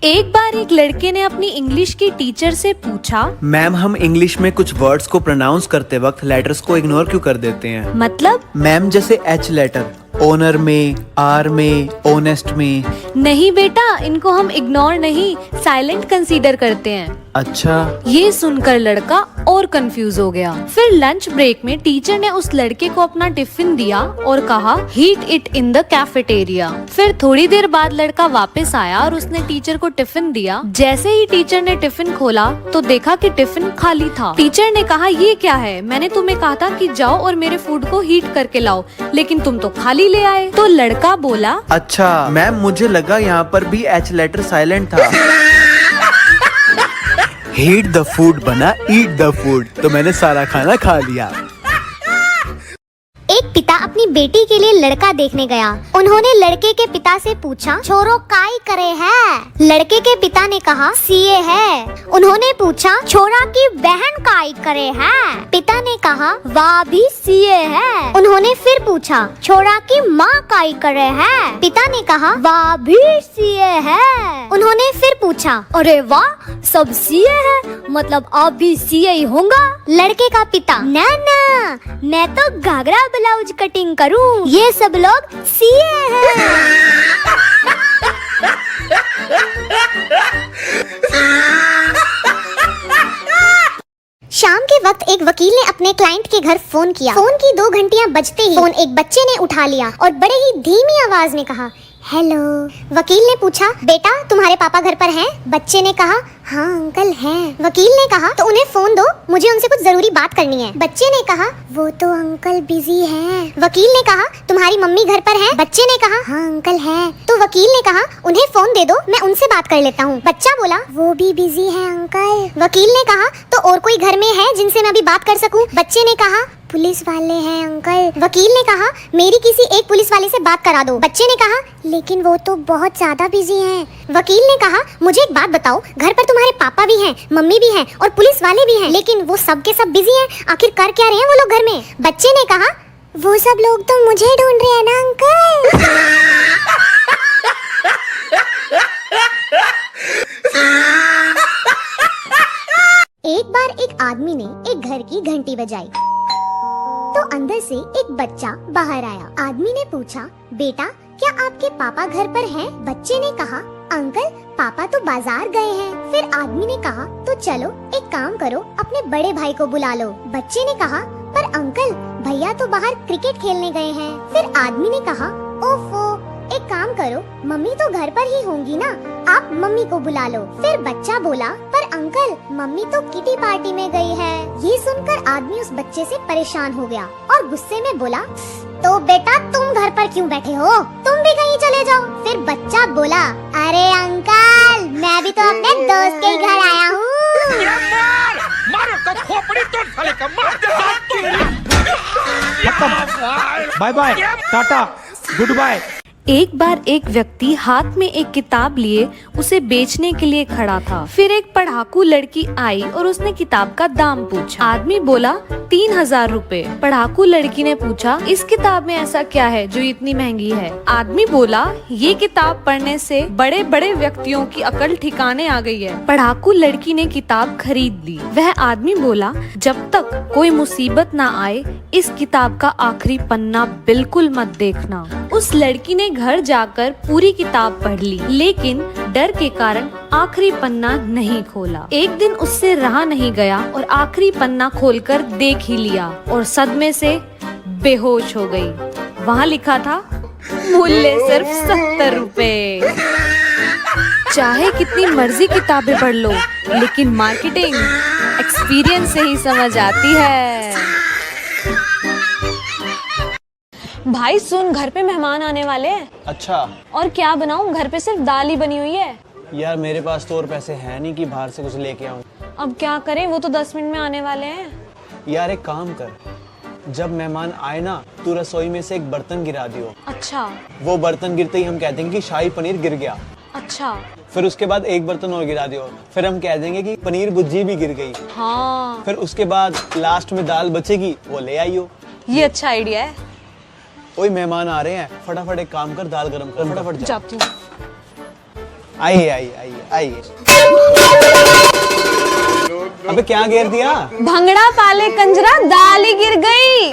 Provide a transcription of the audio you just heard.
एक बार एक लड़के ने अपनी इंग्लिश की टीचर से पूछा, मैम हम इंग्लिश में कुछ वर्ड्स को प्रोनाउंस करते वक्त लेटर्स को इग्नोर क्यों कर देते हैं? मतलब? मैम जैसे एच लेटर, ओनर में, आर में, ओनेस्ट में। नहीं बेटा, इनको हम इग्नोर नहीं साइलेंट कंसीडर करते हैं। अच्छा। ये सुनकर लड़का और कंफ्यूज हो गया। फिर लंच ब्रेक में टीचर ने उस लड़के को अपना टिफिन दिया और कहा heat it in the cafeteria. फिर थोड़ी देर बाद लड़का वापस आया और उसने टीचर को टिफिन दिया। जैसे ही टीचर ने टिफिन खोला तो देखा कि टिफिन खाली था। टीचर ने कहा ये क्या है, मैंने तुम्हें कहा था कि जाओ और मेरे फूड को हीट करके लाओ, लेकिन तुम तो खाली ले आए। तो लड़का बोला, अच्छा मैम मुझे लगा यहाँ पर भी एच लेटर साइलेंट था। हीट द फूड बना ईट द फूड, तो मैंने सारा खाना खा लिया। एक पिता अपनी बेटी के लिए लड़का देखने गया। उन्होंने लड़के के पिता से पूछा, छोरो काई करे है? लड़के के पिता ने कहा सीए है। उन्होंने पूछा, छोरा की बहन काई करे है? पिता ने कहा वाह भी सीए है। उन्होंने फिर पूछा, छोरा की माँ काई करे है? पिता ने कहा वाह भी सीए है। उन्होंने फिर पूछा, अरे वाह सब सीए है, मतलब आप भी सीए ही होगा? लड़के का पिता, ना ना मैं तो घाघरा ब्लाउज कटिंग करूं, ये सब लोग सीए हैं। शाम के वक्त एक वकील ने अपने क्लाइंट के घर फोन किया। फोन की 2 घंटियां बजते ही फोन एक बच्चे ने उठा लिया और बड़े ही धीमी आवाज में कहा, हेलो। वकील ने पूछा, बेटा तुम्हारे पापा घर पर हैं? बच्चे ने कहा हाँ अंकल हैं। वकील ने कहा तो उन्हें फोन दो, मुझे उनसे कुछ जरूरी बात करनी है। बच्चे ने कहा वो तो अंकल बिजी हैं। वकील ने कहा तुम्हारी मम्मी घर पर है? बच्चे ने कहा हाँ अंकल है। तो वकील ने कहा उन्हें फोन दे दो, मैं उनसे बात कर लेता हूँ। बच्चा बोला वो भी बिजी है अंकल। वकील ने कहा तो और कोई घर में है जिनसे मैं अभी बात कर सकूँ? बच्चे ने कहा पुलिस वाले हैं अंकल। वकील ने कहा मेरी किसी एक पुलिस वाले से बात करा दो। बच्चे ने कहा लेकिन वो तो बहुत ज्यादा बिजी हैं। वकील ने कहा मुझे एक बात बताओ, घर पर तुम्हारे पापा भी हैं, मम्मी भी हैं और पुलिस वाले भी हैं, लेकिन वो सब के सब बिजी हैं, आखिर कर क्या रहे हैं वो लोग घर में? बच्चे ने कहा वो सब लोग तो मुझे ढूंढ रहे हैं ना अंकल। एक बार एक आदमी ने एक घर की घंटी बजाई तो अंदर से एक बच्चा बाहर आया। आदमी ने पूछा, बेटा क्या आपके पापा घर पर हैं? बच्चे ने कहा अंकल पापा तो बाजार गए हैं। फिर आदमी ने कहा तो चलो एक काम करो, अपने बड़े भाई को बुला लो। बच्चे ने कहा पर अंकल भैया तो बाहर क्रिकेट खेलने गए हैं। फिर आदमी ने कहा ओफो, एक काम करो मम्मी तो घर पर ही होंगी ना, आप मम्मी को बुला लो। फिर बच्चा बोला पर अंकल मम्मी तो किटी पार्टी में गई है। ये सुनकर आदमी उस बच्चे से परेशान हो गया और गुस्से में बोला तो बेटा तुम घर पर क्यों बैठे हो, तुम भी कहीं चले जाओ। फिर बच्चा बोला अरे अंकल मैं भी तो अपने दोस्त के घर आया हूँ। Bye bye tata good bye. एक बार एक व्यक्ति हाथ में एक किताब लिए उसे बेचने के लिए खड़ा था। फिर एक पढ़ाकू लड़की आई और उसने किताब का दाम पूछा। आदमी बोला 3000 रुपए। पढ़ाकू लड़की ने पूछा इस किताब में ऐसा क्या है जो इतनी महंगी है? आदमी बोला ये किताब पढ़ने से बड़े बड़े व्यक्तियों की अकल ठिकाने आ गई है। पढ़ाकू लड़की ने किताब खरीद ली। वह आदमी बोला जब तक कोई मुसीबत ना आए इस किताब का आखिरी पन्ना बिल्कुल मत देखना। उस लड़की ने घर जाकर पूरी किताब पढ़ ली, लेकिन डर के कारण आखिरी पन्ना नहीं खोला। एक दिन उससे रहा नहीं गया और आखिरी पन्ना खोलकर देख ही लिया और सदमे से बेहोश हो गई। वहाँ लिखा था मूल्य सिर्फ 70 रुपए। चाहे कितनी मर्जी किताबें पढ़ लो, लेकिन मार्केटिंग एक्सपीरियंस से ही समझ आती है। भाई सुन, घर पे मेहमान आने वाले हैं। अच्छा। और क्या बनाऊं, घर पे सिर्फ दाल ही बनी हुई है। यार मेरे पास तो और पैसे हैं नहीं कि बाहर से कुछ लेके आऊं। अब क्या करें, वो तो 10 मिनट में आने वाले हैं। यार एक काम कर, जब मेहमान आए ना तू रसोई में से एक बर्तन गिरा दियो। अच्छा। वो बर्तन गिरते ही हम कह देंगे कि शाही पनीर गिर गया। अच्छा। फिर उसके बाद एक बर्तन और गिरा दियो, फिर हम कह देंगे कि पनीर भुर्जी भी गिर गई। हाँ। फिर उसके बाद लास्ट में दाल बचेगी, वो ले आइयो। ये अच्छा आइडिया है। ओए मेहमान आ रहे हैं, फटाफट एक काम कर, दाल गरम कर, फटाफट जा। जाती हूँ। आइए आइए आइए आइए। अबे क्या घेर दिया? भंगड़ा पाले कंजरा दाल ही गिर गई।